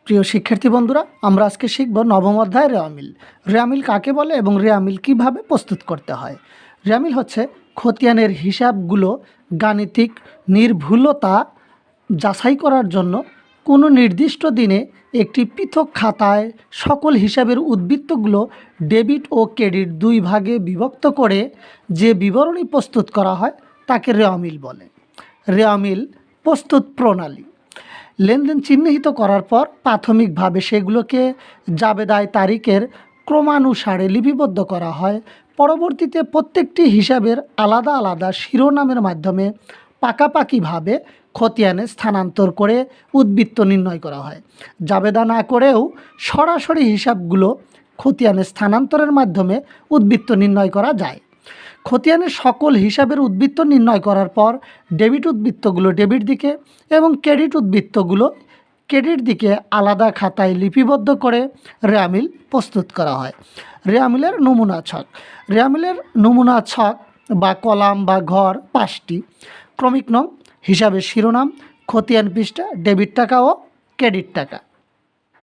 প্রিয় শিক্ষার্থী বন্ধুরা, আমরা আজকে শিখব নবম অধ্যায় রেওয়ামিল। রেওয়ামিল কাকে বলে এবং রেওয়ামিল কিভাবে প্রস্তুত করতে হয়। রেওয়ামিল হচ্ছে খতিয়ানের হিসাবগুলো গাণিতিক নির্ভুলতা যাচাই করার জন্য কোনো নির্দিষ্ট দিনে একটি পৃথক খাতায় সকল হিসাবের উদ্বৃত্তগুলো ডেবিট ও ক্রেডিট দুই ভাগে বিভক্ত করে যে বিবরণী প্রস্তুত করা হয় তাকে রেওয়ামিল বলে। রেওয়ামিল প্রস্তুত প্রণালী: লেনদেন চিহ্নিত করার পর প্রাথমিকভাবে সেগুলোকে জাবেদায় তারিখের ক্রমানুসারে লিপিবদ্ধ করা হয়। পরবর্তীতে প্রত্যেকটি হিসাবের আলাদা আলাদা শিরোনামের মাধ্যমে পাকাপাকিভাবে খতিয়ানে স্থানান্তর করে উদ্বৃত্ত নির্ণয় করা হয়। জাবেদা না করেও সরাসরি হিসাবগুলো খতিয়ানে স্থানান্তরের মাধ্যমে উদ্বৃত্ত নির্ণয় করা যায়। খতিয়ানের সকল হিসাবের উদ্বৃত্ত নির্ণয় করার পর ডেবিট উদ্বৃত্তগুলো ডেবিট দিকে এবং ক্রেডিট উদ্বৃত্তগুলো ক্রেডিট দিকে আলাদা খাতায় লিপিবদ্ধ করে রেওয়ামিল প্রস্তুত করা হয়। রেওয়ামিলের নমুনা ছক: রেওয়ামিলের নমুনা ছক বা কলাম বা ঘর 5টি। ক্রমিক নং, হিসাবের শিরোনাম, খতিয়ান পৃষ্ঠা, ডেবিট টাকা ও ক্রেডিট টাকা।